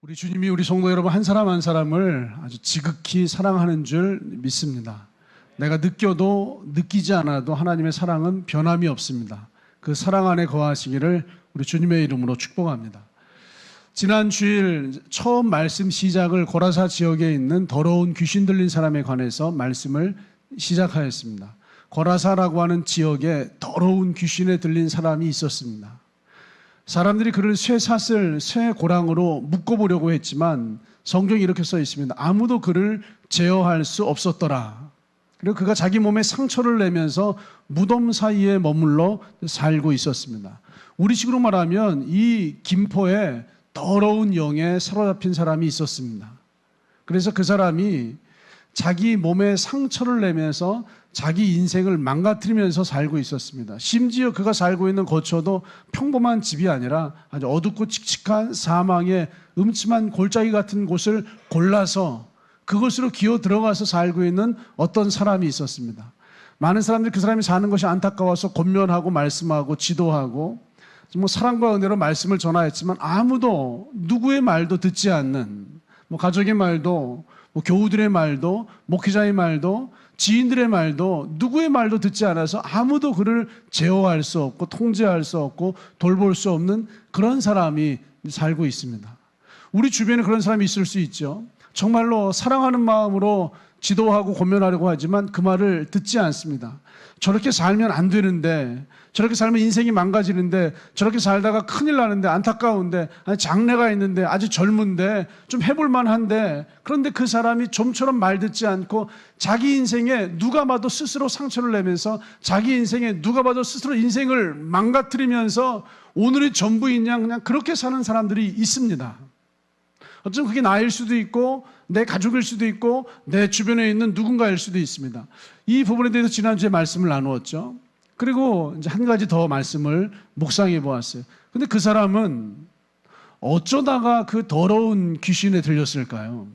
우리 주님이 우리 성도 여러분 한 사람 한 사람을 아주 지극히 사랑하는 줄 믿습니다. 내가 느껴도 느끼지 않아도 하나님의 사랑은 변함이 없습니다. 그 사랑 안에 거하시기를 우리 주님의 이름으로 축복합니다. 지난 주일 처음 말씀 시작을 고라사 지역에 있는 더러운 귀신 들린 사람에 관해서 말씀을 시작하였습니다. 고라사라고 하는 지역에 더러운 귀신에 들린 사람이 있었습니다. 사람들이 그를 쇠사슬, 쇠고랑으로 묶어보려고 했지만 성경에 이렇게 써 있습니다. 아무도 그를 제어할 수 없었더라. 그리고 그가 자기 몸에 상처를 내면서 무덤 사이에 머물러 살고 있었습니다. 우리식으로 말하면 이 김포에 더러운 영에 사로잡힌 사람이 있었습니다. 그래서 그 사람이 자기 몸에 상처를 내면서 자기 인생을 망가뜨리면서 살고 있었습니다. 심지어 그가 살고 있는 거처도 평범한 집이 아니라 아주 어둡고 칙칙한 사망의 음침한 골짜기 같은 곳을 골라서 그곳으로 기어 들어가서 살고 있는 어떤 사람이 있었습니다. 많은 사람들이 그 사람이 사는 것이 안타까워서 권면하고 말씀하고 지도하고 사랑과 은혜로 말씀을 전하였지만 아무도 누구의 말도 듣지 않는 가족의 말도 교우들의 말도 목회자의 말도 지인들의 말도 누구의 말도 듣지 않아서 아무도 그를 제어할 수 없고 통제할 수 없고 돌볼 수 없는 그런 사람이 살고 있습니다. 우리 주변에 그런 사람이 있을 수 있죠. 정말로 사랑하는 마음으로 지도하고 권면하려고 하지만 그 말을 듣지 않습니다. 저렇게 살면 안 되는데, 저렇게 살면 인생이 망가지는데, 저렇게 살다가 큰일 나는데, 안타까운데, 장래가 있는데, 아직 젊은데, 좀 해볼 만한데, 그런데 그 사람이 좀처럼 말 듣지 않고 자기 인생에 누가 봐도 스스로 상처를 내면서 자기 인생에 누가 봐도 스스로 인생을 망가뜨리면서 오늘의 전부인 양 그냥 그렇게 사는 사람들이 있습니다. 어쩌면 그게 나일 수도 있고 내 가족일 수도 있고 내 주변에 있는 누군가일 수도 있습니다. 이 부분에 대해서 지난주에 말씀을 나누었죠. 그리고 이제 한 가지 더 말씀을 묵상해 보았어요. 근데 그 사람은 어쩌다가 그 더러운 귀신에 들렸을까요?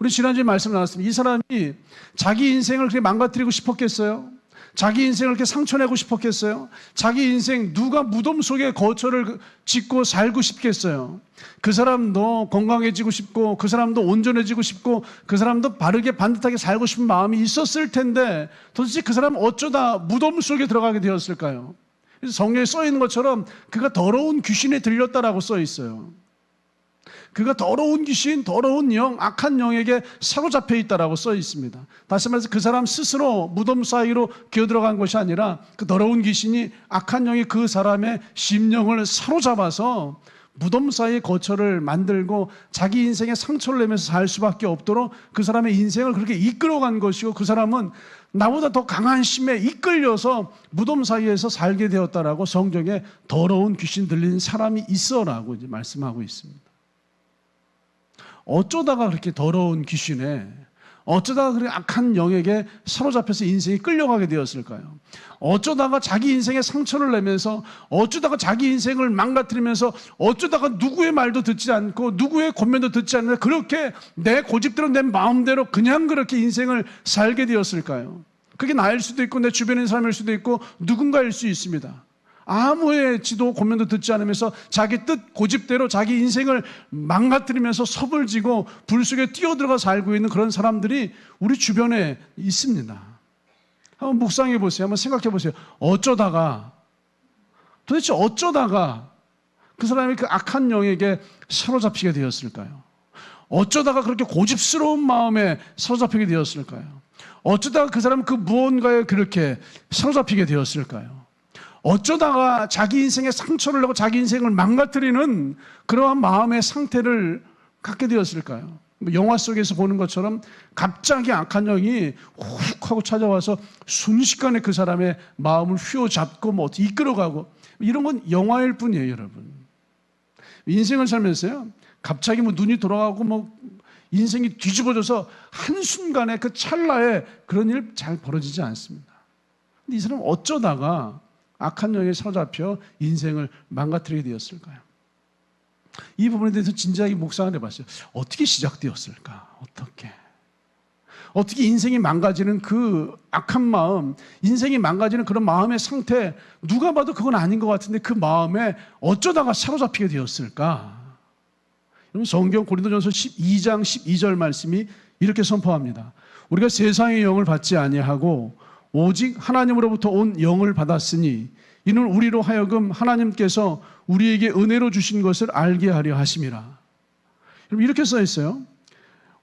우리 지난주에 말씀 나눴습니다. 이 사람이 자기 인생을 그렇게 망가뜨리고 싶었겠어요? 자기 인생을 이렇게 상처내고 싶었겠어요? 자기 인생 누가 무덤 속에 거처를 짓고 살고 싶겠어요? 그 사람도 건강해지고 싶고 그 사람도 온전해지고 싶고 그 사람도 바르게 반듯하게 살고 싶은 마음이 있었을 텐데 도대체 그 사람은 어쩌다 무덤 속에 들어가게 되었을까요? 그래서 성경에 써 있는 것처럼 그가 더러운 귀신에 들렸다라고 써 있어요. 그가 더러운 귀신, 더러운 영, 악한 영에게 사로잡혀 있다라고 써 있습니다. 다시 말해서 그 사람 스스로 무덤 사이로 기어들어간 것이 아니라 그 더러운 귀신이 악한 영이 그 사람의 심령을 사로잡아서 무덤 사이에 거처를 만들고 자기 인생에 상처를 내면서 살 수밖에 없도록 그 사람의 인생을 그렇게 이끌어간 것이고 그 사람은 나보다 더 강한 힘에 이끌려서 무덤 사이에서 살게 되었다라고 성경에 더러운 귀신 들린 사람이 있어라고 이제 말씀하고 있습니다. 어쩌다가 그렇게 더러운 귀신에 어쩌다가 그렇게 악한 영에게 사로잡혀서 인생이 끌려가게 되었을까요? 어쩌다가 자기 인생에 상처를 내면서 어쩌다가 자기 인생을 망가뜨리면서 어쩌다가 누구의 말도 듣지 않고 누구의 권면도 듣지 않는데 그렇게 내 고집대로 내 마음대로 그냥 그렇게 인생을 살게 되었을까요? 그게 나일 수도 있고 내 주변에 있는 사람일 수도 있고 누군가일 수 있습니다. 아무의 지도 권면도 듣지 않으면서 자기 뜻 고집대로 자기 인생을 망가뜨리면서 섭을 지고 불 속에 뛰어들어가 살고 있는 그런 사람들이 우리 주변에 있습니다. 한번 묵상해 보세요. 한번 생각해 보세요. 도대체 어쩌다가 그 사람이 그 악한 영에게 사로잡히게 되었을까요? 어쩌다가 그렇게 고집스러운 마음에 사로잡히게 되었을까요? 어쩌다가 그 사람은 그 무언가에 그렇게 사로잡히게 되었을까요? 어쩌다가 자기 인생에 상처를 내고 자기 인생을 망가뜨리는 그러한 마음의 상태를 갖게 되었을까요? 영화 속에서 보는 것처럼 갑자기 악한 영이 훅 하고 찾아와서 순식간에 그 사람의 마음을 휘어잡고 어떻게 이끌어가고 이런 건 영화일 뿐이에요, 여러분. 인생을 살면서요, 갑자기 눈이 돌아가고 인생이 뒤집어져서 한순간에 그 찰나에 그런 일 잘 벌어지지 않습니다. 근데 이 사람은 어쩌다가 악한 영에 사로잡혀 인생을 망가뜨리게 되었을까요? 이 부분에 대해서 진지하게 묵상을 해봤어요. 어떻게 시작되었을까? 어떻게 인생이 망가지는 그 악한 마음, 인생이 망가지는 그런 마음의 상태, 누가 봐도 그건 아닌 것 같은데 그 마음에 어쩌다가 사로잡히게 되었을까? 여러분 성경 고린도전서 12장 12절 말씀이 이렇게 선포합니다. 우리가 세상의 영을 받지 아니하고 오직 하나님으로부터 온 영을 받았으니 이는 우리로 하여금 하나님께서 우리에게 은혜로 주신 것을 알게 하려 하심이라. 여러분 이렇게 써 있어요.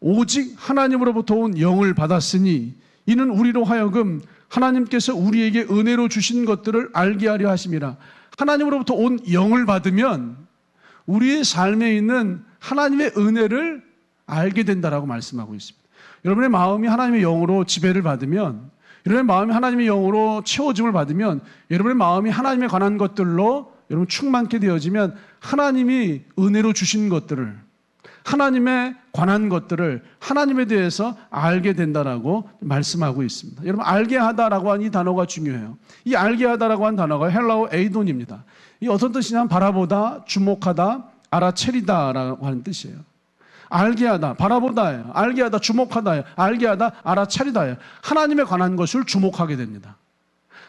오직 하나님으로부터 온 영을 받았으니 이는 우리로 하여금 하나님께서 우리에게 은혜로 주신 것들을 알게 하려 하심이라. 하나님으로부터 온 영을 받으면 우리의 삶에 있는 하나님의 은혜를 알게 된다라고 말씀하고 있습니다. 여러분의 마음이 하나님의 영으로 지배를 받으면, 여러분의 마음이 하나님의 영으로 채워짐을 받으면, 여러분의 마음이 하나님에 관한 것들로 여러분 충만케 되어지면 하나님이 은혜로 주신 것들을, 하나님에 관한 것들을 하나님에 대해서 알게 된다라고 말씀하고 있습니다. 여러분 알게 하다라고 하는 이 단어가 중요해요. 이 알게 하다라고 하는 단어가 헬라어 에이돈입니다. 이 어떤 뜻이냐면 바라보다, 주목하다, 알아채리다라고 하는 뜻이에요. 알게 하다, 바라보다예요. 알게 하다, 주목하다예요. 알게 하다, 알아차리다예요. 하나님에 관한 것을 주목하게 됩니다.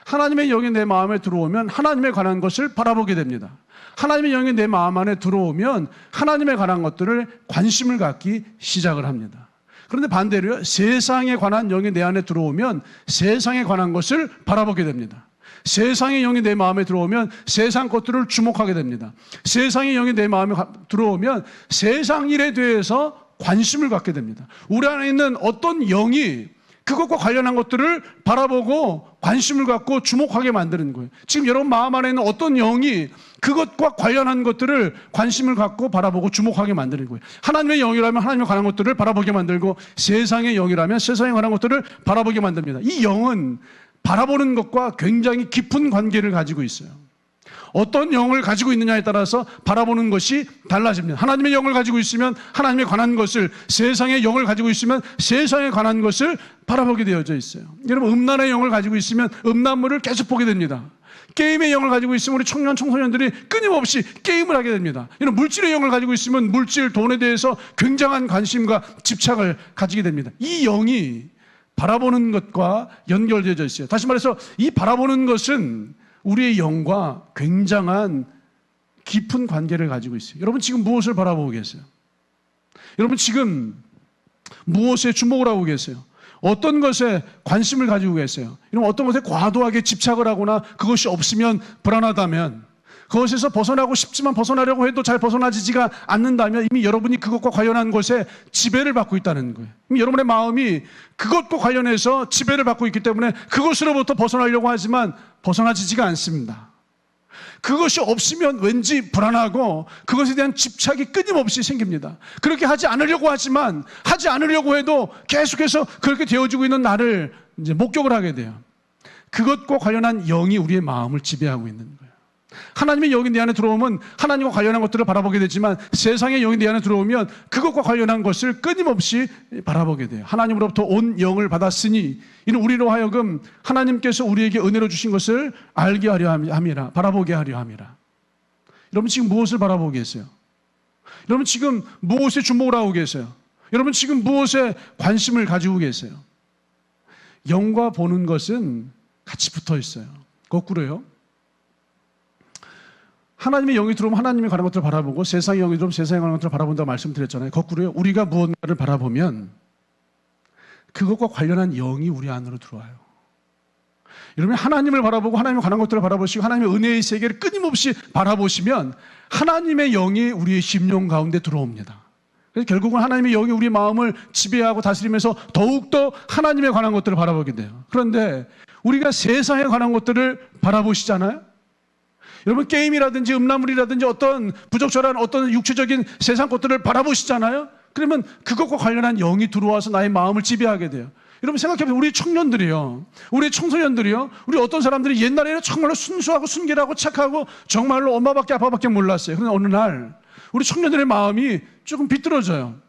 하나님의 영이 내 마음에 들어오면 하나님에 관한 것을 바라보게 됩니다. 하나님의 영이 내 마음 안에 들어오면 하나님에 관한 것들을 관심을 갖기 시작을 합니다. 그런데 반대로요, 세상에 관한 영이 내 안에 들어오면 세상에 관한 것을 바라보게 됩니다. 세상의 영이 내 마음에 들어오면 세상 것들을 주목하게 됩니다. 세상의 영이 내 마음에 들어오면 세상 일에 대해서 관심을 갖게 됩니다. 우리 안에 있는 어떤 영이 그것과 관련한 것들을 바라보고 관심을 갖고 주목하게 만드는 거예요. 지금 여러분 마음 안에 있는 어떤 영이 그것과 관련한 것들을 관심을 갖고 바라보고 주목하게 만드는 거예요. 하나님의 영이라면 하나님에 관한 것들을 바라보게 만들고, 세상의 영이라면 세상에 관한 것들을 바라보게 만듭니다. 이 영은 바라보는 것과 굉장히 깊은 관계를 가지고 있어요. 어떤 영을 가지고 있느냐에 따라서 바라보는 것이 달라집니다. 하나님의 영을 가지고 있으면 하나님에 관한 것을, 세상의 영을 가지고 있으면 세상에 관한 것을 바라보게 되어져 있어요. 여러분 음란의 영을 가지고 있으면 음란물을 계속 보게 됩니다. 게임의 영을 가지고 있으면 우리 청년, 청소년들이 끊임없이 게임을 하게 됩니다. 이런 물질의 영을 가지고 있으면 물질, 돈에 대해서 굉장한 관심과 집착을 가지게 됩니다. 이 영이 바라보는 것과 연결되어져 있어요. 다시 말해서 이 바라보는 것은 우리의 영과 굉장한 깊은 관계를 가지고 있어요. 여러분 지금 무엇을 바라보고 계세요? 여러분 지금 무엇에 주목을 하고 계세요? 어떤 것에 관심을 가지고 계세요? 여러분 어떤 것에 과도하게 집착을 하거나 그것이 없으면 불안하다면, 그것에서 벗어나고 싶지만 벗어나려고 해도 잘 벗어나지가 않는다면 이미 여러분이 그것과 관련한 것에 지배를 받고 있다는 거예요. 이미 여러분의 마음이 그것과 관련해서 지배를 받고 있기 때문에 그것으로부터 벗어나려고 하지만 벗어나지가 않습니다. 그것이 없으면 왠지 불안하고 그것에 대한 집착이 끊임없이 생깁니다. 그렇게 하지 않으려고 하지만, 하지 않으려고 해도 계속해서 그렇게 되어지고 있는 나를 이제 목격을 하게 돼요. 그것과 관련한 영이 우리의 마음을 지배하고 있는 거예요. 하나님의 영이 내 안에 들어오면 하나님과 관련한 것들을 바라보게 되지만, 세상의 영이 내 안에 들어오면 그것과 관련한 것을 끊임없이 바라보게 돼요. 하나님으로부터 온 영을 받았으니 이는 우리로 하여금 하나님께서 우리에게 은혜로 주신 것을 알게 하려 함이라, 바라보게 하려 함이라. 여러분 지금 무엇을 바라보고 계세요? 여러분 지금 무엇에 주목을 하고 계세요? 여러분 지금 무엇에 관심을 가지고 계세요? 영과 보는 것은 같이 붙어 있어요. 거꾸로요. 하나님의 영이 들어오면 하나님에 관한 것들을 바라보고, 세상의 영이 들어오면 세상에 관한 것들을 바라본다고 말씀드렸잖아요. 거꾸로요. 우리가 무언가를 바라보면 그것과 관련한 영이 우리 안으로 들어와요. 여러분 하나님을 바라보고 하나님에 관한 것들을 바라보시고 하나님의 은혜의 세계를 끊임없이 바라보시면 하나님의 영이 우리의 심령 가운데 들어옵니다. 그래서 결국은 하나님의 영이 우리의 마음을 지배하고 다스리면서 더욱더 하나님에 관한 것들을 바라보게 돼요. 그런데 우리가 세상에 관한 것들을 바라보시잖아요. 여러분 게임이라든지 음란물이라든지 어떤 부적절한 어떤 육체적인 세상 것들을 바라보시잖아요. 그러면 그것과 관련한 영이 들어와서 나의 마음을 지배하게 돼요. 여러분 생각해보세요. 우리 청년들이요, 우리 청소년들이요, 우리 어떤 사람들이 옛날에는 정말로 순수하고 순결하고 착하고 정말로 엄마밖에 아빠밖에 몰랐어요. 그런데 어느 날 우리 청년들의 마음이 조금 비뚤어져요.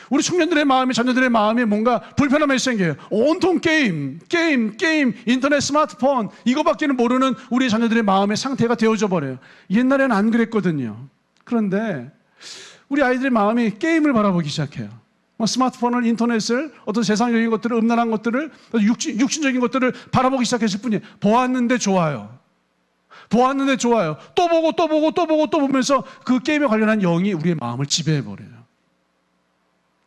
우리 청년들의 마음이, 자녀들의 마음에 뭔가 불편함이 생겨요. 온통 게임, 인터넷, 스마트폰 이거밖에는 모르는 우리 자녀들의 마음의 상태가 되어져 버려요. 옛날에는 안 그랬거든요. 그런데 우리 아이들의 마음이 게임을 바라보기 시작해요. 스마트폰을, 인터넷을, 어떤 세상적인 것들을, 음란한 것들을, 육신적인 것들을 바라보기 시작했을 뿐이에요. 보았는데 좋아요. 보았는데 좋아요. 또 보고 또 보고 또 보고 또 보면서 그 게임에 관련한 영이 우리의 마음을 지배해버려요.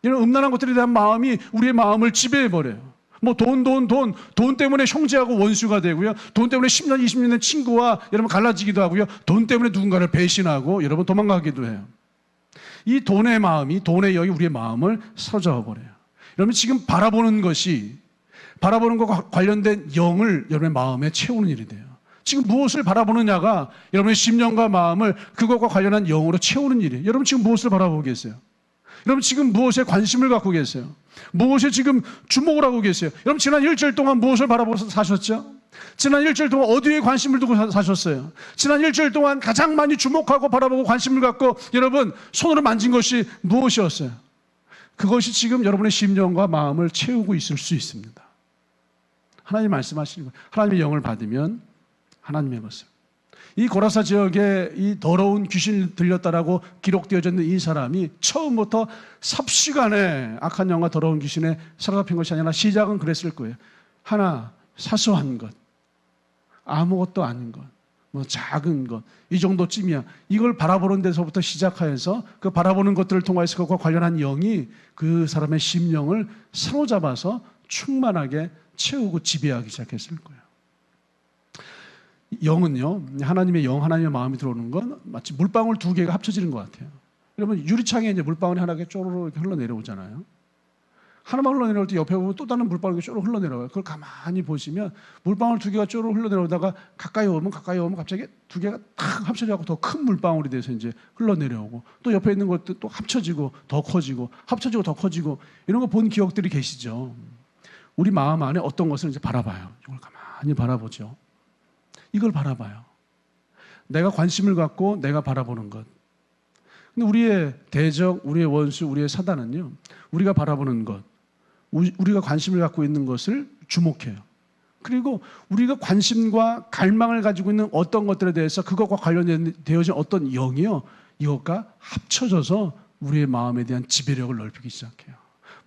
이런 음란한 것들에 대한 마음이 우리의 마음을 지배해버려요. 뭐 돈 때문에 형제하고 원수가 되고요. 돈 때문에 10년, 20년 된 친구와 여러분 갈라지기도 하고요. 돈 때문에 누군가를 배신하고 여러분 도망가기도 해요. 이 돈의 마음이, 돈의 영이 우리의 마음을 사로잡아버려요. 여러분 지금 바라보는 것과 관련된 영을 여러분의 마음에 채우는 일이 돼요. 지금 무엇을 바라보느냐가 여러분의 심령과 마음을 그것과 관련한 영으로 채우는 일이에요. 여러분 지금 무엇을 바라보고 계세요? 여러분 지금 무엇에 관심을 갖고 계세요? 무엇에 지금 주목을 하고 계세요? 여러분 지난 일주일 동안 무엇을 바라보면서 사셨죠? 지난 일주일 동안 어디에 관심을 두고 사셨어요? 지난 일주일 동안 가장 많이 주목하고 바라보고 관심을 갖고 여러분 손으로 만진 것이 무엇이었어요? 그것이 지금 여러분의 심령과 마음을 채우고 있을 수 있습니다. 하나님 말씀하시는 거예요. 하나님의 영을 받으면 하나님의 것을. 이 고라사 지역에 이 더러운 귀신이 들렸다라고 기록되어져 있는 이 사람이 처음부터 삽시간에 악한 영과 더러운 귀신에 사로잡힌 것이 아니라 시작은 그랬을 거예요. 하나 사소한 것, 아무것도 아닌 것, 뭐 작은 것, 이 정도쯤이야. 이걸 바라보는 데서부터 시작하여서 그 바라보는 것들을 통해서 그것과 관련한 영이 그 사람의 심령을 사로잡아서 충만하게 채우고 지배하기 시작했을 거예요. 영은요, 하나님의 영, 하나님의 마음이 들어오는 건 마치 물방울 두 개가 합쳐지는 것 같아요. 여러분 유리창에 이제 물방울이 하나가 쪼르르 이렇게 흘러내려오잖아요. 하나만 흘러내려올 때 옆에 보면 또 다른 물방울이 쪼르르 흘러내려와요. 그걸 가만히 보시면 물방울 두 개가 쪼르르 흘러내려오다가 가까이 오면 갑자기 두 개가 탁 합쳐져서 더 큰 물방울이 돼서 이제 흘러내려오고 또 옆에 있는 것도 또 합쳐지고 더 커지고 합쳐지고 더 커지고 이런 거 본 기억들이 계시죠? 우리 마음 안에 어떤 것을 이제 바라봐요. 이걸 가만히 바라보죠. 이걸 바라봐요. 내가 관심을 갖고 내가 바라보는 것. 근데 우리의 대적, 우리의 원수, 우리의 사단은요, 우리가 바라보는 것, 우리가 관심을 갖고 있는 것을 주목해요. 그리고 우리가 관심과 갈망을 가지고 있는 어떤 것들에 대해서 그것과 관련되어진 어떤 영이요, 이것과 합쳐져서 우리의 마음에 대한 지배력을 넓히기 시작해요.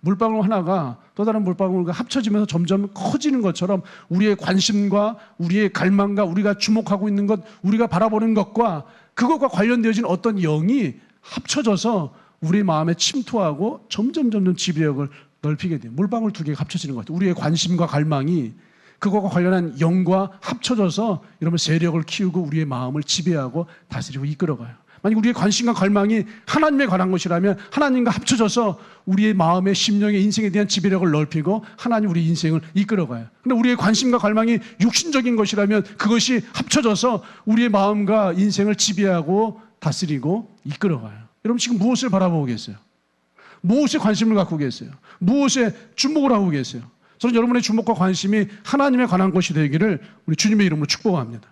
물방울 하나가 또 다른 물방울과 합쳐지면서 점점 커지는 것처럼 우리의 관심과 우리의 갈망과 우리가 주목하고 있는 것, 우리가 바라보는 것과 그것과 관련되어진 어떤 영이 합쳐져서 우리 마음에 침투하고 점점 지배력을 넓히게 돼요. 물방울 두 개가 합쳐지는 것 같아요. 우리의 관심과 갈망이 그것과 관련한 영과 합쳐져서 이러면 세력을 키우고 우리의 마음을 지배하고 다스리고 이끌어가요. 만약 우리의 관심과 갈망이 하나님에 관한 것이라면 하나님과 합쳐져서 우리의 마음의 심령의 인생에 대한 지배력을 넓히고 하나님 우리 인생을 이끌어가요. 그런데 우리의 관심과 갈망이 육신적인 것이라면 그것이 합쳐져서 우리의 마음과 인생을 지배하고 다스리고 이끌어가요. 여러분 지금 무엇을 바라보고 계세요? 무엇에 관심을 갖고 계세요? 무엇에 주목을 하고 계세요? 저는 여러분의 주목과 관심이 하나님에 관한 것이 되기를 우리 주님의 이름으로 축복합니다.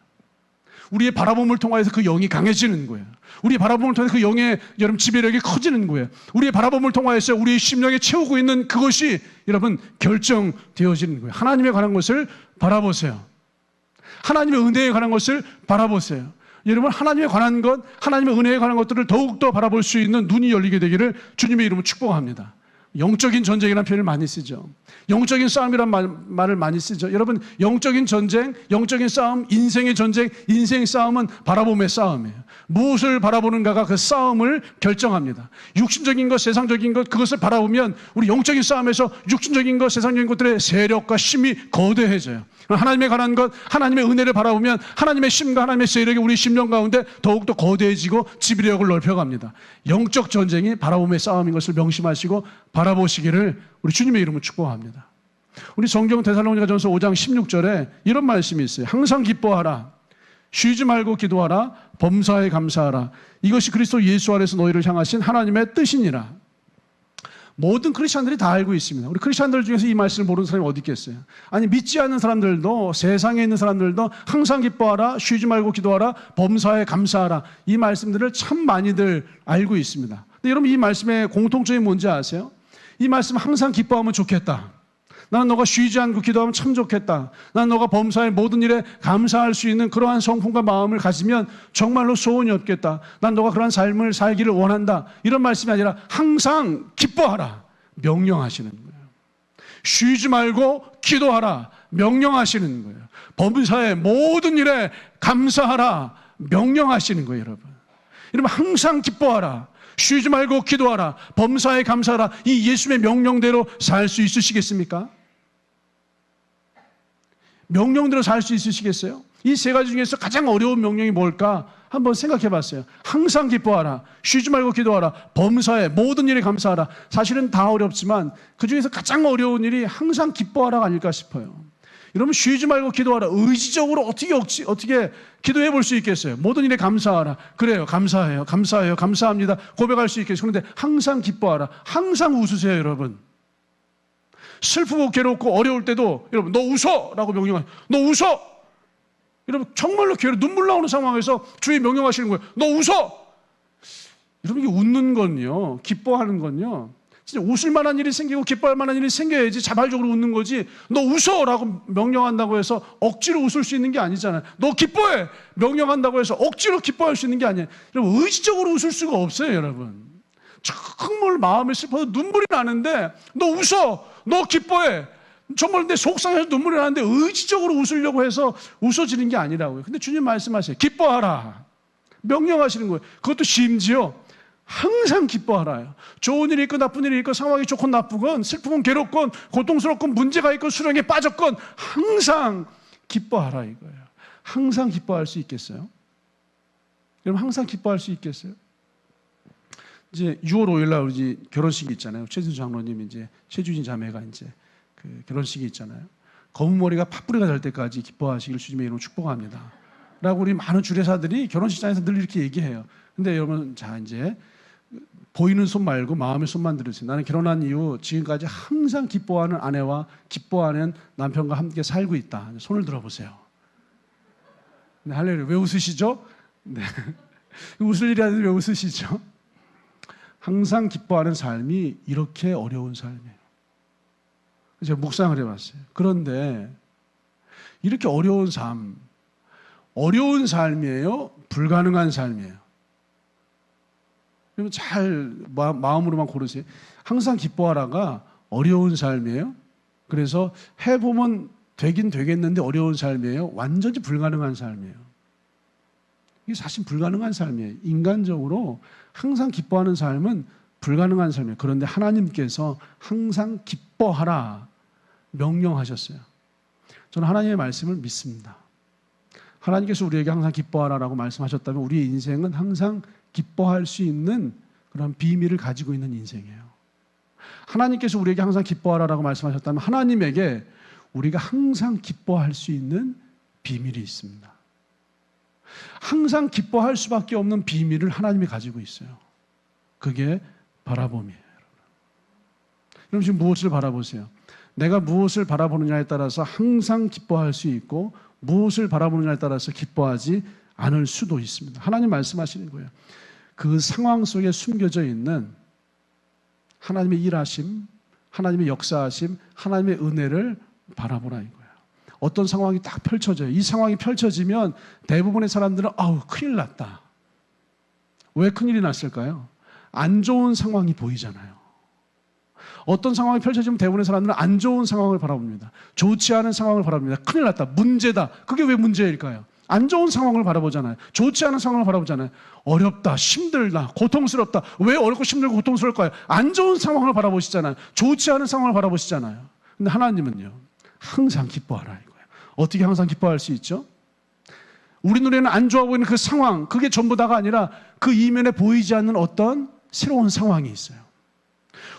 우리의 바라봄을 통해서 그 영이 강해지는 거예요. 우리의 바라봄을 통해서 그 영의 여러분 지배력이 커지는 거예요. 우리의 바라봄을 통해서 우리의 심령에 채우고 있는 그것이 여러분 결정되어지는 거예요. 하나님에 관한 것을 바라보세요. 하나님의 은혜에 관한 것을 바라보세요. 여러분 하나님에 관한 것, 하나님의 은혜에 관한 것들을 더욱더 바라볼 수 있는 눈이 열리게 되기를 주님의 이름으로 축복합니다. 영적인 전쟁이라는 표현을 많이 쓰죠. 영적인 싸움이라는 말을 많이 쓰죠. 여러분 영적인 전쟁, 영적인 싸움, 인생의 전쟁, 인생의 싸움은 바라봄의 싸움이에요. 무엇을 바라보는가가 그 싸움을 결정합니다. 육신적인 것, 세상적인 것, 그것을 바라보면 우리 영적인 싸움에서 육신적인 것, 세상적인 것들의 세력과 힘이 거대해져요. 하나님에 관한 것, 하나님의 은혜를 바라보면 하나님의 힘과 하나님의 세력이 우리 심령 가운데 더욱더 거대해지고 지배력을 넓혀갑니다. 영적 전쟁이 바라봄의 싸움인 것을 명심하시고 바라보시기를 우리 주님의 이름으로 축복합니다. 우리 성경 데살로니가전서 5장 16절에 이런 말씀이 있어요. 항상 기뻐하라. 쉬지 말고 기도하라. 범사에 감사하라. 이것이 그리스도 예수 안에서 너희를 향하신 하나님의 뜻이니라. 모든 크리스찬들이 다 알고 있습니다. 우리 크리스찬들 중에서 이 말씀을 모르는 사람이 어디 있겠어요? 아니 믿지 않는 사람들도, 세상에 있는 사람들도 항상 기뻐하라, 쉬지 말고 기도하라, 범사에 감사하라, 이 말씀들을 참 많이들 알고 있습니다. 근데 여러분 이 말씀의 공통점이 뭔지 아세요? 이 말씀 항상 기뻐하면 좋겠다. 나는 너가 쉬지 않고 기도하면 참 좋겠다. 나는 너가 범사의 모든 일에 감사할 수 있는 그러한 성품과 마음을 가지면 정말로 소원이 없겠다. 난 너가 그러한 삶을 살기를 원한다. 이런 말씀이 아니라 항상 기뻐하라. 명령하시는 거예요. 쉬지 말고 기도하라. 명령하시는 거예요. 범사의 모든 일에 감사하라. 명령하시는 거예요, 여러분. 여러분 항상 기뻐하라. 쉬지 말고 기도하라. 범사에 감사하라. 이 예수님의 명령대로 살 수 있으시겠습니까? 명령대로 살 수 있으시겠어요? 이 세 가지 중에서 가장 어려운 명령이 뭘까? 한번 생각해 봤어요. 항상 기뻐하라. 쉬지 말고 기도하라. 범사에 모든 일에 감사하라. 사실은 다 어렵지만 그 중에서 가장 어려운 일이 항상 기뻐하라가 아닐까 싶어요. 여러분 쉬지 말고 기도하라. 의지적으로 어떻게 기도해 볼 수 있겠어요? 모든 일에 감사하라. 그래요. 감사해요. 감사해요. 감사합니다. 고백할 수 있겠어요. 그런데 항상 기뻐하라. 항상 웃으세요, 여러분. 슬프고 괴롭고 어려울 때도 여러분 너 웃어! 라고 명령하세요. 너 웃어! 여러분 정말로 눈물 나오는 상황에서 주의 명령하시는 거예요. 너 웃어! 여러분 이게 웃는 건요, 기뻐하는 건요, 진짜 웃을 만한 일이 생기고 기뻐할 만한 일이 생겨야지 자발적으로 웃는 거지, 너 웃어! 라고 명령한다고 해서 억지로 웃을 수 있는 게 아니잖아요. 너 기뻐해! 명령한다고 해서 억지로 기뻐할 수 있는 게 아니에요. 여러분 의지적으로 웃을 수가 없어요, 여러분. 정말 마음이 슬퍼서 눈물이 나는데 너 웃어! 너 기뻐해! 정말 내 속상해서 눈물이 나는데 의지적으로 웃으려고 해서 웃어지는 게 아니라고요. 근데 주님 말씀하세요. 기뻐하라. 명령하시는 거예요. 그것도 심지어 항상 기뻐하라요. 좋은 일이 있고 나쁜 일이 있고 상황이 좋건 나쁘건 슬프건 괴롭건 고통스럽건 문제가 있건 수렁에 빠졌건 항상 기뻐하라 이거예요. 항상 기뻐할 수 있겠어요? 여러분 항상 기뻐할 수 있겠어요? 이제 6월 5일 날 우리 결혼식이 있잖아요. 최진수 장로님 이제 최주진 자매가 이제 그 결혼식이 있잖아요. 검은 머리가 팥뿌리가 될 때까지 기뻐하시길 주님의 이름으로 축복합니다. 라고 우리 많은 주례사들이 결혼식장에서 늘 이렇게 얘기해요. 근데 여러분 자 이제 보이는 손 말고 마음의 손만 들으세요. 나는 결혼한 이후 지금까지 항상 기뻐하는 아내와 기뻐하는 남편과 함께 살고 있다. 손을 들어보세요. 네, 할렐루야. 왜 웃으시죠? 네. 웃을 일이 아닌데 왜 웃으시죠? 항상 기뻐하는 삶이 이렇게 어려운 삶이에요. 제가 묵상을 해봤어요. 그런데 이렇게 어려운 삶이에요? 불가능한 삶이에요? 여러분 잘 마음으로만 고르세요. 항상 기뻐하라가 어려운 삶이에요? 그래서 해보면 되긴 되겠는데 어려운 삶이에요? 완전히 불가능한 삶이에요. 이게 사실 불가능한 삶이에요. 인간적으로 항상 기뻐하는 삶은 불가능한 삶이에요. 그런데 하나님께서 항상 기뻐하라 명령하셨어요. 저는 하나님의 말씀을 믿습니다. 하나님께서 우리에게 항상 기뻐하라라고 말씀하셨다면 우리의 인생은 항상 기뻐할 수 있는 그런 비밀을 가지고 있는 인생이에요. 하나님께서 우리에게 항상 기뻐하라라고 말씀하셨다면 하나님에게 우리가 항상 기뻐할 수 있는 비밀이 있습니다. 항상 기뻐할 수밖에 없는 비밀을 하나님이 가지고 있어요. 그게 바라봄이에요. 여러분 지금 무엇을 바라보세요? 내가 무엇을 바라보느냐에 따라서 항상 기뻐할 수 있고 무엇을 바라보느냐에 따라서 기뻐하지 않을 수도 있습니다. 하나님 말씀하시는 거예요. 그 상황 속에 숨겨져 있는 하나님의 일하심, 하나님의 역사하심, 하나님의 은혜를 바라보라 이거예요. 어떤 상황이 딱 펼쳐져요. 이 상황이 펼쳐지면 대부분의 사람들은 아우 큰일 났다. 왜 큰일이 났을까요? 안 좋은 상황이 보이잖아요. 어떤 상황이 펼쳐지면 대부분의 사람들은 안 좋은 상황을 바라봅니다. 좋지 않은 상황을 바라봅니다. 큰일 났다. 문제다. 그게 왜 문제일까요? 안 좋은 상황을 바라보잖아요. 좋지 않은 상황을 바라보잖아요. 어렵다. 힘들다. 고통스럽다. 왜 어렵고 힘들고 고통스러울까요? 안 좋은 상황을 바라보시잖아요. 좋지 않은 상황을 바라보시잖아요. 근데 하나님은요. 항상 기뻐하라 이거예요. 어떻게 항상 기뻐할 수 있죠? 우리 눈에는 안 좋아 보이는 그 상황, 그게 전부 다가 아니라 그 이면에 보이지 않는 어떤 새로운 상황이 있어요.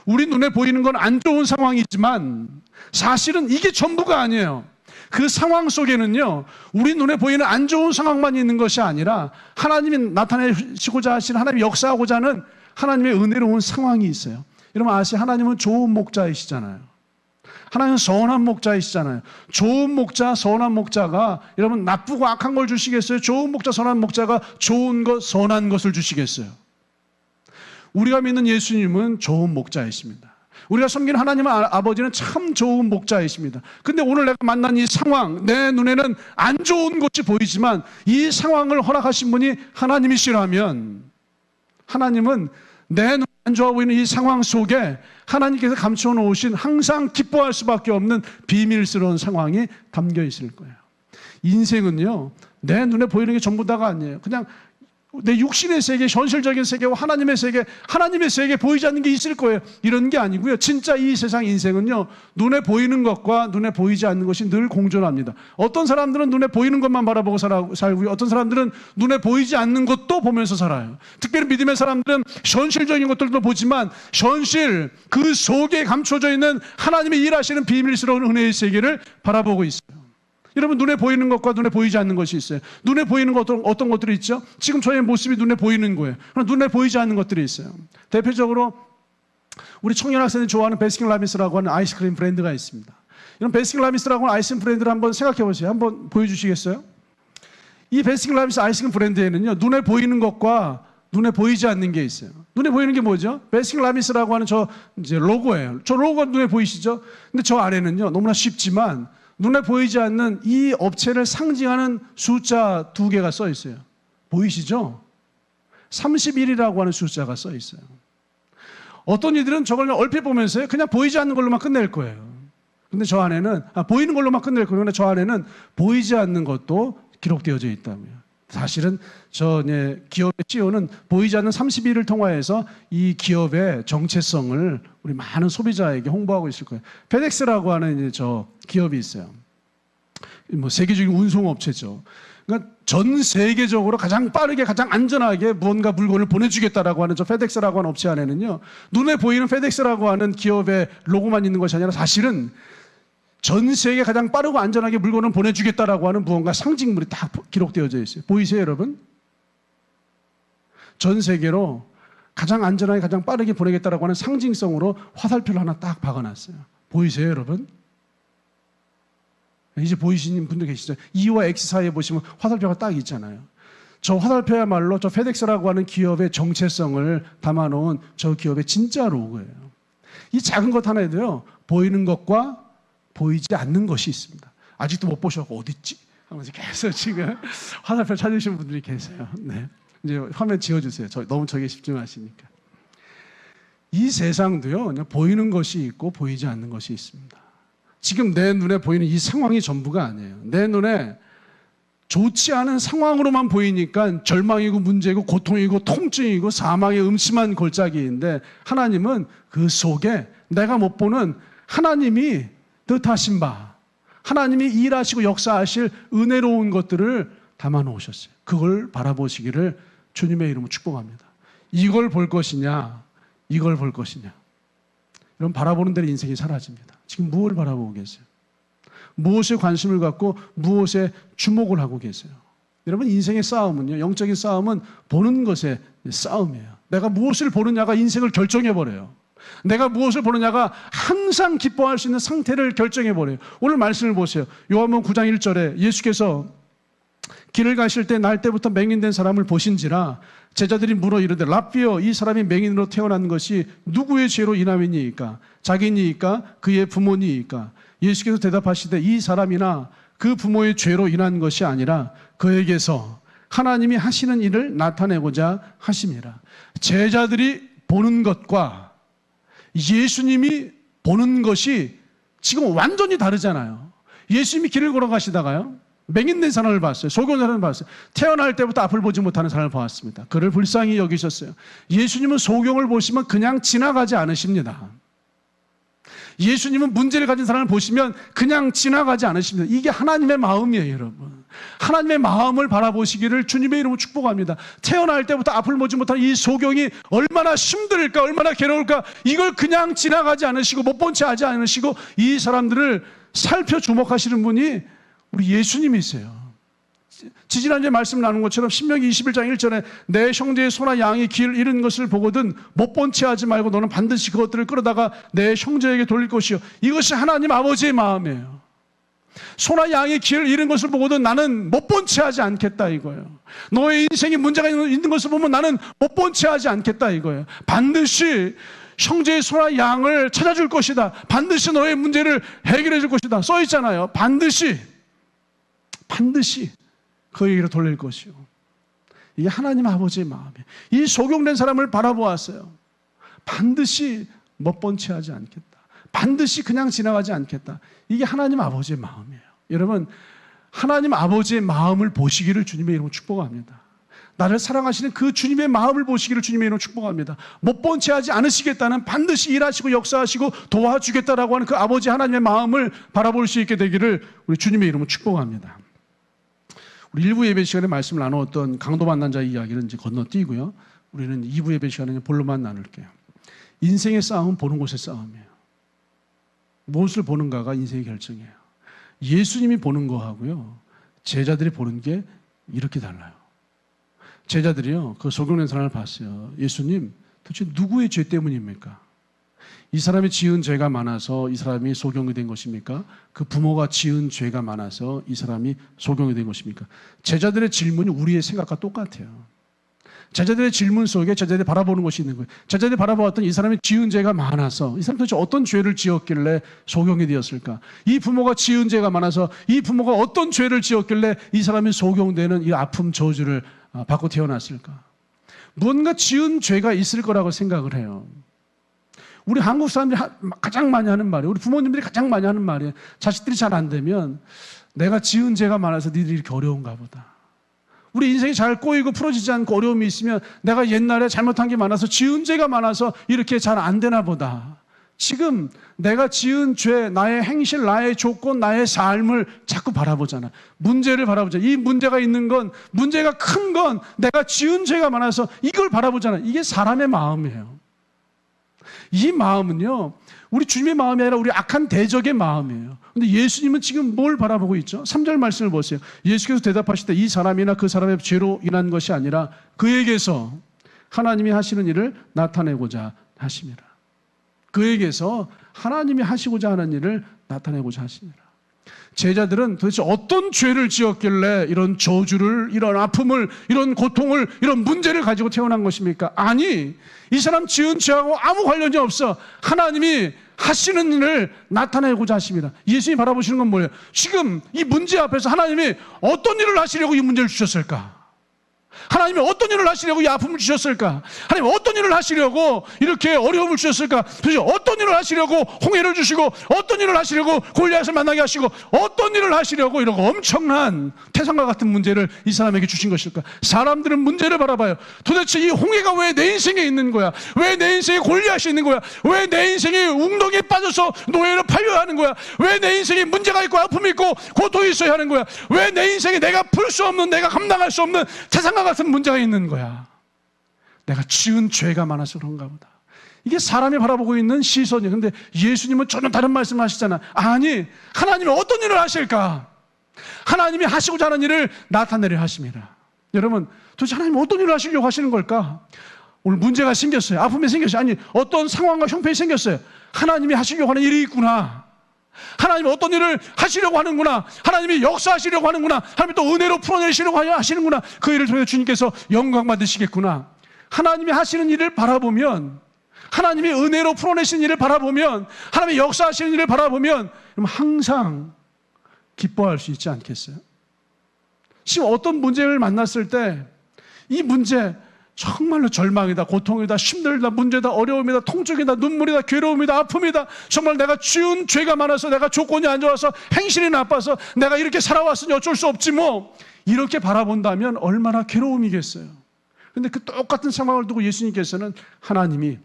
우리 눈에 보이는 건 안 좋은 상황이지만 사실은 이게 전부가 아니에요. 그 상황 속에는요, 우리 눈에 보이는 안 좋은 상황만 있는 것이 아니라 하나님이 나타내시고자 하시는, 하나님이 역사하고자 하는 하나님의 은혜로운 상황이 있어요. 여러분 아시죠? 하나님은 좋은 목자이시잖아요. 하나님은 선한 목자이시잖아요. 좋은 목자, 선한 목자가 여러분 나쁘고 악한 걸 주시겠어요? 좋은 목자, 선한 목자가 좋은 것, 선한 것을 주시겠어요? 우리가 믿는 예수님은 좋은 목자이십니다. 우리가 섬기는 하나님의 아버지는 참 좋은 목자이십니다. 근데 오늘 내가 만난 이 상황, 내 눈에는 안 좋은 것이 보이지만 이 상황을 허락하신 분이 하나님이시라면 하나님은 내 눈에 안 좋아 보이는 이 상황 속에 하나님께서 감춰 놓으신 항상 기뻐할 수밖에 없는 비밀스러운 상황이 담겨 있을 거예요. 인생은요, 내 눈에 보이는 게 전부 다가 아니에요. 그냥 내 육신의 세계, 현실적인 세계와 하나님의 세계 보이지 않는 게 있을 거예요. 이런 게 아니고요. 진짜 이 세상 인생은요, 눈에 보이는 것과 눈에 보이지 않는 것이 늘 공존합니다. 어떤 사람들은 눈에 보이는 것만 바라보고 살고요. 어떤 사람들은 눈에 보이지 않는 것도 보면서 살아요. 특별히 믿음의 사람들은 현실적인 것들도 보지만 현실 그 속에 감춰져 있는 하나님의 일하시는 비밀스러운 은혜의 세계를 바라보고 있어요. 여러분, 눈에 보이는 것과 눈에 보이지 않는 것이 있어요. 눈에 보이는 것 어떤 것들이 있죠? 지금 저의 모습이 눈에 보이는 거예요. 그럼 눈에 보이지 않는 것들이 있어요. 대표적으로 우리 청년 학생들이 좋아하는 베스킨라빈스라고 하는 아이스크림 브랜드가 있습니다. 이런 베스킨라빈스라고 하는 아이스크림 브랜드를 한번 생각해 보세요. 한번 보여주시겠어요? 이 베스킨라빈스 아이스크림 브랜드에는요, 눈에 보이는 것과 눈에 보이지 않는 게 있어요. 눈에 보이는 게 뭐죠? 베스킨라빈스라고 하는 이제 로고예요. 저 로고가 눈에 보이시죠? 근데 저 아래는요, 너무나 쉽지만 눈에 보이지 않는 이 업체를 상징하는 숫자 2개가 써 있어요. 보이시죠? 31이라고 하는 숫자가 써 있어요. 어떤 이들은 저걸 얼핏 보면서 그냥 보이지 않는 걸로만 끝낼 거예요. 근데 저 안에는, 보이는 걸로만 끝낼 거예요. 근데 저 안에는 보이지 않는 것도 기록되어져 있다고요. 사실은 기업의 CEO는 보이지 않는 31을 통하여서 이 기업의 정체성을 우리 많은 소비자에게 홍보하고 있을 거예요. 페덱스라고 하는 기업이 있어요. 세계적인 운송업체죠. 그러니까 전 세계적으로 가장 빠르게, 가장 안전하게 무언가 물건을 보내주겠다라고 하는 페덱스라고 하는 업체 안에는요, 눈에 보이는 페덱스라고 하는 기업의 로고만 있는 것이 아니라 사실은 전 세계 가장 빠르고 안전하게 물건을 보내주겠다라고 하는 무언가 상징물이 다 기록되어져 있어요. 보이세요, 여러분? 전 세계로 가장 안전하게, 가장 빠르게 보내겠다라고 하는 상징성으로 화살표를 하나 딱 박아놨어요. 보이세요, 여러분? 이제 보이시는 분들 계시죠? E와 X 사이에 보시면 화살표가 딱 있잖아요. 저 화살표야말로 저 페덱스라고 하는 기업의 정체성을 담아놓은 저 기업의 진짜 로고예요. 이 작은 것 하나에도요, 보이는 것과 보이지 않는 것이 있습니다. 아직도 못 보셔서 어딨지? 하면서 계속 지금 화살표 찾으시는 분들이 계세요. 네. 이제 화면 지워주세요. 너무 저게 집중하시니까. 이 세상도요, 그냥 보이는 것이 있고 보이지 않는 것이 있습니다. 지금 내 눈에 보이는 이 상황이 전부가 아니에요. 내 눈에 좋지 않은 상황으로만 보이니까 절망이고 문제고 고통이고 통증이고 사망의 음침한 골짜기인데, 하나님은 그 속에 내가 못 보는 하나님이 뜻하신 바, 하나님이 일하시고 역사하실 은혜로운 것들을 담아 놓으셨어요. 그걸 바라보시기를 주님의 이름으로 축복합니다. 이걸 볼 것이냐, 이걸 볼 것이냐. 이런 바라보는 대로 인생이 사라집니다. 지금 무엇을 바라보고 계세요? 무엇에 관심을 갖고 무엇에 주목을 하고 계세요? 여러분, 인생의 싸움은요, 영적인 싸움은 보는 것의 싸움이에요. 내가 무엇을 보느냐가 인생을 결정해버려요. 내가 무엇을 보느냐가 항상 기뻐할 수 있는 상태를 결정해버려요. 오늘 말씀을 보세요. 요한복음 9장 1절에 예수께서 길을 가실 때 날 때부터 맹인된 사람을 보신지라 제자들이 물어 이르되 랍비여, 이 사람이 맹인으로 태어난 것이 누구의 죄로 인함이니이까? 자기니이까? 그의 부모니이까? 예수께서 대답하시되 이 사람이나 그 부모의 죄로 인한 것이 아니라 그에게서 하나님이 하시는 일을 나타내고자 하심이라. 제자들이 보는 것과 예수님이 보는 것이 지금 완전히 다르잖아요. 예수님이 길을 걸어가시다가요, 맹인된 사람을 봤어요. 소경한 사람을 봤어요. 태어날 때부터 앞을 보지 못하는 사람을 보았습니다. 그를 불쌍히 여기셨어요. 예수님은 소경을 보시면 그냥 지나가지 않으십니다. 예수님은 문제를 가진 사람을 보시면 그냥 지나가지 않으십니다. 이게 하나님의 마음이에요, 여러분. 하나님의 마음을 바라보시기를 주님의 이름으로 축복합니다. 태어날 때부터 앞을 보지 못한 이 소경이 얼마나 힘들까, 얼마나 괴로울까, 이걸 그냥 지나가지 않으시고 못 본 채 하지 않으시고 이 사람들을 살펴 주목하시는 분이 우리 예수님이세요. 지지난주에 말씀 나눈 것처럼 신명기 21장 1절에 내 형제의 소나 양이 길 잃은 것을 보거든 못 본 채 하지 말고 너는 반드시 그것들을 끌어다가 내 형제에게 돌릴 것이요. 이것이 하나님 아버지의 마음이에요. 소나 양이 길 잃은 것을 보거든 나는 못 본 채 하지 않겠다 이거예요. 너의 인생에 문제가 있는 것을 보면 나는 못 본 채 하지 않겠다 이거예요. 반드시 형제의 소나 양을 찾아줄 것이다. 반드시 너의 문제를 해결해 줄 것이다. 써 있잖아요. 반드시 그에게로 돌릴 것이요. 이게 하나님 아버지의 마음이에요. 이 소경된 사람을 바라보았어요. 반드시 멋번치하지 않겠다. 반드시 그냥 지나가지 않겠다. 이게 하나님 아버지의 마음이에요. 여러분, 하나님 아버지의 마음을 보시기를 주님의 이름으로 축복합니다. 나를 사랑하시는 그 주님의 마음을 보시기를 주님의 이름으로 축복합니다. 못본체하지 않으시겠다는, 반드시 일하시고 역사하시고 도와주겠다라고 하는 그 아버지 하나님의 마음을 바라볼 수 있게 되기를 우리 주님의 이름으로 축복합니다. 우리 1부 예배 시간에 말씀을 나누었던 강도 만난 자의 이야기는 이제 건너뛰고요. 우리는 2부 예배 시간에 본론만 나눌게요. 인생의 싸움은 보는 곳의 싸움이에요. 무엇을 보는가가 인생의 결정이에요. 예수님이 보는 거하고요, 제자들이 보는 게 이렇게 달라요. 제자들이요, 그 소경된 사람을 봤어요. 예수님, 도대체 누구의 죄 때문입니까? 이 사람이 지은 죄가 많아서 이 사람이 소경이 된 것입니까? 그 부모가 지은 죄가 많아서 이 사람이 소경이 된 것입니까? 제자들의 질문이 우리의 생각과 똑같아요. 제자들의 질문 속에 제자들이 바라보는 것이 있는 거예요. 제자들이 바라보았던 이 사람이 지은 죄가 많아서, 이 사람이 도대체 어떤 죄를 지었길래 소경이 되었을까? 이 부모가 지은 죄가 많아서 이 부모가 어떤 죄를 지었길래 이 사람이 소경되는 이 아픔 저주를 받고 태어났을까? 무언가 지은 죄가 있을 거라고 생각을 해요. 우리 한국 사람들이 가장 많이 하는 말이에요. 우리 부모님들이 가장 많이 하는 말이에요. 자식들이 잘 안 되면 내가 지은 죄가 많아서 니들이 이렇게 어려운가 보다. 우리 인생이 잘 꼬이고 풀어지지 않고 어려움이 있으면 내가 옛날에 잘못한 게 많아서, 지은 죄가 많아서 이렇게 잘 안 되나 보다. 지금 내가 지은 죄, 나의 행실, 나의 조건, 나의 삶을 자꾸 바라보잖아. 문제를 바라보잖아. 이 문제가 있는 건, 문제가 큰 건 내가 지은 죄가 많아서 이걸 바라보잖아. 이게 사람의 마음이에요. 이 마음은요, 우리 주님의 마음이 아니라 우리 악한 대적의 마음이에요. 근데 예수님은 지금 뭘 바라보고 있죠? 3절 말씀을 보세요. 예수께서 대답하실 때 이 사람이나 그 사람의 죄로 인한 것이 아니라 그에게서 하나님이 하시는 일을 나타내고자 하십니다. 그에게서 하나님이 하시고자 하는 일을 나타내고자 하십니다. 제자들은 도대체 어떤 죄를 지었길래 이런 저주를, 이런 아픔을, 이런 고통을, 이런 문제를 가지고 태어난 것입니까? 아니, 이 사람 지은 죄하고 아무 관련이 없어. 하나님이 하시는 일을 나타내고자 하십니다. 예수님이 바라보시는 건 뭐예요? 지금 이 문제 앞에서 하나님이 어떤 일을 하시려고 이 문제를 주셨을까? 하나님이 어떤 일을 하시려고 이 아픔을 주셨을까? 하나님이 어떤 일을 하시려고 이렇게 어려움을 주셨을까? 도대체 어떤 일을 하시려고 홍해를 주시고, 어떤 일을 하시려고 골리앗을 만나게 하시고, 어떤 일을 하시려고 이런 엄청난 태산과 같은 문제를 이 사람에게 주신 것일까? 사람들은 문제를 바라봐요. 도대체 이 홍해가 왜 내 인생에 있는 거야? 왜 내 인생에 골리앗이 있는 거야? 왜 내 인생에 웅덩이에 빠져서 노예를 팔려야 하는 거야? 왜 내 인생에 문제가 있고 아픔이 있고 고통이 있어야 하는 거야? 왜 내 인생에 내가 풀 수 없는, 내가 감당할 수 없는 태산과 같은 문제가 있는 거야? 내가 지은 죄가 많아서 그런가 보다. 이게 사람이 바라보고 있는 시선이에요. 그런데 예수님은 전혀 다른 말씀을 하시잖아. 아니, 하나님이 어떤 일을 하실까? 하나님이 하시고자 하는 일을 나타내려 하십니다. 여러분, 도대체 하나님이 어떤 일을 하시려고 하시는 걸까? 오늘 문제가 생겼어요. 아픔이 생겼어요. 아니, 어떤 상황과 형편이 생겼어요. 하나님이 하시려고 하는 일이 있구나. 하나님이 어떤 일을 하시려고 하는구나. 하나님이 역사하시려고 하는구나. 하나님이 또 은혜로 풀어내시려고 하시는구나. 그 일을 통해 주님께서 영광 받으시겠구나. 하나님이 하시는 일을 바라보면, 하나님이 은혜로 풀어내시는 일을 바라보면, 하나님이 역사하시는 일을 바라보면 항상 기뻐할 수 있지 않겠어요? 지금 어떤 문제를 만났을 때 이 문제 정말로 절망이다, 고통이다, 힘들다, 문제다, 어려움이다, 통증이다, 눈물이다, 괴로움이다, 아픔이다. 정말 내가 지은 죄가 많아서, 내가 조건이 안 좋아서, 행실이 나빠서 내가 이렇게 살아왔으니 어쩔 수 없지 뭐. 이렇게 바라본다면 얼마나 괴로움이겠어요. 그런데 그 똑같은 상황을 두고 예수님께서는 하나님이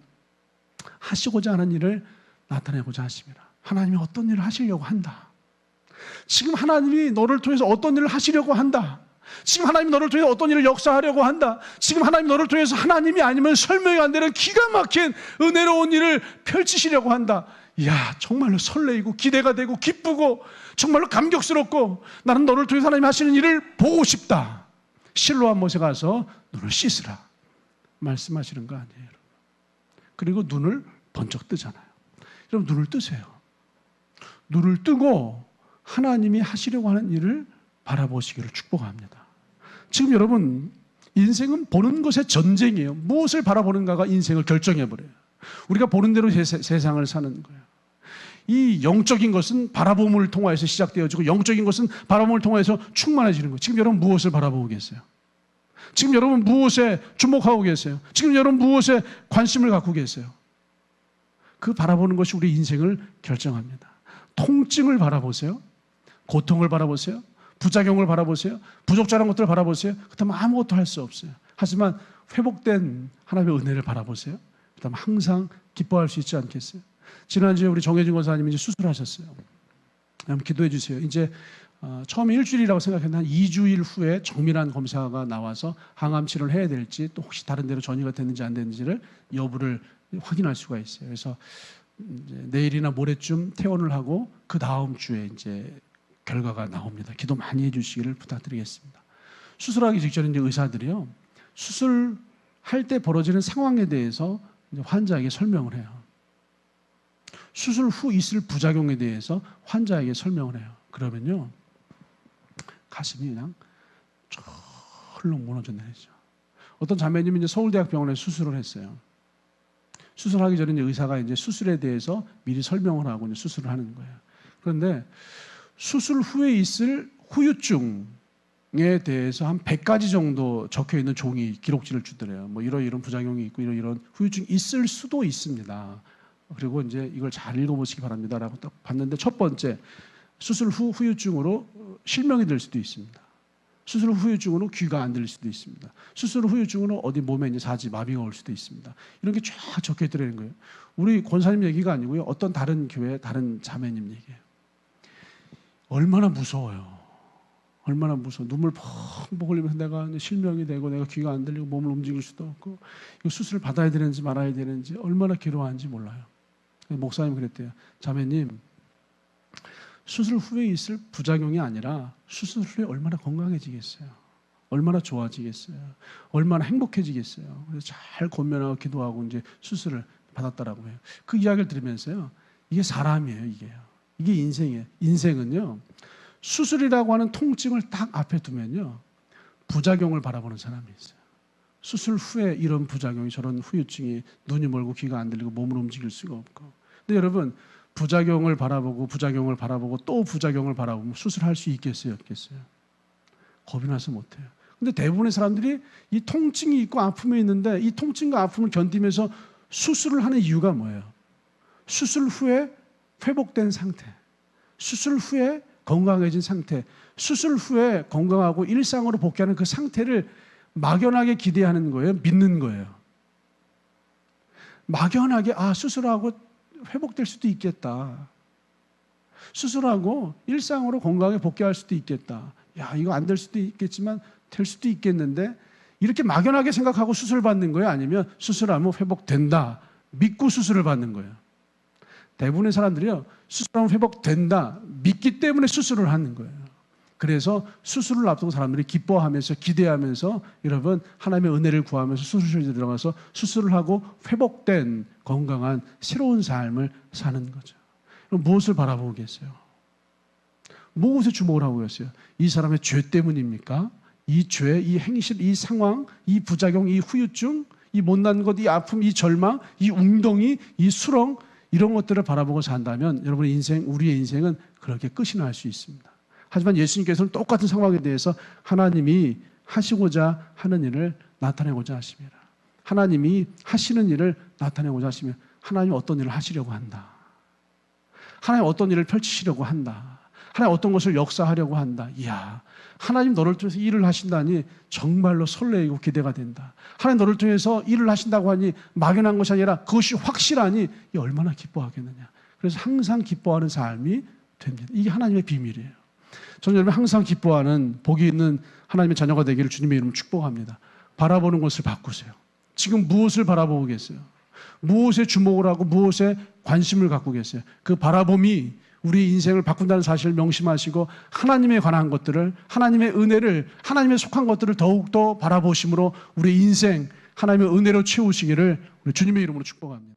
하시고자 하는 일을 나타내고자 하십니다. 하나님이 어떤 일을 하시려고 한다. 지금 하나님이 너를 통해서 어떤 일을 하시려고 한다. 지금 하나님이 너를 통해서 어떤 일을 역사하려고 한다. 지금 하나님이 너를 통해서 하나님이 아니면 설명이 안 되는 기가 막힌 은혜로운 일을 펼치시려고 한다. 이야, 정말로 설레이고 기대가 되고 기쁘고 정말로 감격스럽고, 나는 너를 통해서 하나님이 하시는 일을 보고 싶다. 실로암 못에 가서 눈을 씻으라 말씀하시는 거 아니에요. 그리고 눈을 번쩍 뜨잖아요. 여러분, 눈을 뜨세요. 눈을 뜨고 하나님이 하시려고 하는 일을 바라보시기를 축복합니다. 지금 여러분, 인생은 보는 것의 전쟁이에요. 무엇을 바라보는가가 인생을 결정해버려요. 우리가 보는 대로 세상을 사는 거예요. 이 영적인 것은 바라봄을 통해서 시작되어지고, 영적인 것은 바라봄을 통해서 충만해지는 거예요. 지금 여러분 무엇을 바라보고 계세요? 지금 여러분 무엇에 주목하고 계세요? 지금 여러분 무엇에 관심을 갖고 계세요? 그 바라보는 것이 우리 인생을 결정합니다. 통증을 바라보세요. 고통을 바라보세요. 부작용을 바라보세요. 부족자란 것들을 바라보세요. 그렇다면 아무것도 할 수 없어요. 하지만 회복된 하나님의 은혜를 바라보세요. 그렇다면 항상 기뻐할 수 있지 않겠어요? 지난주에 우리 정혜진 권사님이 이제 수술하셨어요. 한번 기도해 주세요. 이제 처음에 일주일이라고 생각했는데 한 2주일 후에 정밀한 검사가 나와서 항암 치료를 해야 될지 또 혹시 다른 데로 전이가 됐는지 안 됐는지를 여부를 확인할 수가 있어요. 그래서 이제 내일이나 모레쯤 퇴원을 하고 그 다음 주에 이제 결과가 나옵니다. 기도 많이 해주시기를 부탁드리겠습니다. 수술하기 직전에 이제 의사들이요, 수술할 때 벌어지는 상황에 대해서 이제 환자에게 설명을 해요. 수술 후 있을 부작용에 대해서 환자에게 설명을 해요. 그러면요, 가슴이 그냥 철렁 무너져 내리죠. 어떤 자매님이 이제 서울대학병원에 수술을 했어요. 수술하기 전에 이제 의사가 이제 수술에 대해서 미리 설명을 하고 이제 수술을 하는 거예요. 그런데 수술 후에 있을 후유증에 대해서 한 100가지 정도 적혀 있는 종이 기록지를 주더래요. 뭐 이런 부작용이 있고 이런 후유증이 있을 수도 있습니다. 그리고 이제 이걸 잘 읽어보시기 바랍니다라고 딱 봤는데, 첫 번째, 수술 후 후유증으로 실명이 될 수도 있습니다. 수술 후 후유증으로 귀가 안 들릴 수도 있습니다. 수술 후 후유증으로 어디 몸에 이제 사지 마비가 올 수도 있습니다. 이런 게 쫙 적혀 있더라는 거예요. 우리 권사님 얘기가 아니고요, 어떤 다른 교회 다른 자매님 얘기예요. 얼마나 무서워요. 얼마나 무서워. 눈물 펑펑 흘리면서 내가 실명이 되고 내가 귀가 안 들리고 몸을 움직일 수도 없고 이거 수술을 받아야 되는지 말아야 되는지 얼마나 괴로워하는지 몰라요. 목사님 그랬대요. 자매님, 수술 후에 있을 부작용이 아니라 수술 후에 얼마나 건강해지겠어요. 얼마나 좋아지겠어요. 얼마나 행복해지겠어요. 그래서 잘 권면하고 기도하고 이제 수술을 받았다라고 해요. 그 이야기를 들으면서요, 이게 사람이에요. 이게 인생이에요. 인생은요, 수술이라고 하는 통증을 딱 앞에 두면요, 부작용을 바라보는 사람이 있어요. 수술 후에 이런 부작용이, 저런 후유증이, 눈이 멀고 귀가 안 들리고 몸을 움직일 수가 없고. 근데 여러분, 부작용을 바라보고 또 부작용을 바라보면 수술할 수 있겠어요, 없겠어요? 겁이 나서 못해요. 근데 대부분의 사람들이 이 통증이 있고 아픔이 있는데 이 통증과 아픔을 견디면서 수술을 하는 이유가 뭐예요? 수술 후에 회복된 상태, 수술 후에 건강해진 상태, 수술 후에 건강하고 일상으로 복귀하는 그 상태를 막연하게 기대하는 거예요? 믿는 거예요? 막연하게 수술하고 회복될 수도 있겠다. 수술하고 일상으로 건강에 복귀할 수도 있겠다. 이거 안 될 수도 있겠지만 될 수도 있겠는데, 이렇게 막연하게 생각하고 수술 받는 거예요? 아니면 수술하면 회복된다 믿고 수술을 받는 거예요? 대부분의 사람들이요, 수술하면 회복된다 믿기 때문에 수술을 하는 거예요. 그래서 수술을 앞두고 사람들이 기뻐하면서 기대하면서 여러분 하나님의 은혜를 구하면서 수술실에 들어가서 수술을 하고 회복된 건강한 새로운 삶을 사는 거죠. 그럼 무엇을 바라보고 계세요? 무엇에 주목을 하고 계세요? 이 사람의 죄 때문입니까? 이 죄, 이 행실, 이 상황, 이 부작용, 이 후유증, 이 못난 것, 이 아픔, 이 절망, 이 웅덩이, 이 수렁, 이런 것들을 바라보고 산다면 여러분의 인생, 우리의 인생은 그렇게 끝이 날 수 있습니다. 하지만 예수님께서는 똑같은 상황에 대해서 하나님이 하시고자 하는 일을 나타내고자 하십니다. 하나님이 하시는 일을 나타내고자 하시면 하나님이 어떤 일을 하시려고 한다. 하나님 어떤 일을 펼치시려고 한다. 하나님 어떤 것을 역사하려고 한다. 이야, 하나님 너를 통해서 일을 하신다니 정말로 설레이고 기대가 된다. 하나님 너를 통해서 일을 하신다고 하니 막연한 것이 아니라 그것이 확실하니 이 얼마나 기뻐하겠느냐. 그래서 항상 기뻐하는 삶이 됩니다. 이게 하나님의 비밀이에요. 저는 여러분 항상 기뻐하는 복이 있는 하나님의 자녀가 되기를 주님의 이름으로 축복합니다. 바라보는 것을 바꾸세요. 지금 무엇을 바라보고 계세요? 무엇에 주목을 하고 무엇에 관심을 갖고 계세요? 그 바라봄이 우리 인생을 바꾼다는 사실을 명심하시고 하나님에 관한 것들을, 하나님의 은혜를, 하나님에 속한 것들을 더욱더 바라보심으로 우리 인생 하나님의 은혜로 채우시기를 우리 주님의 이름으로 축복합니다.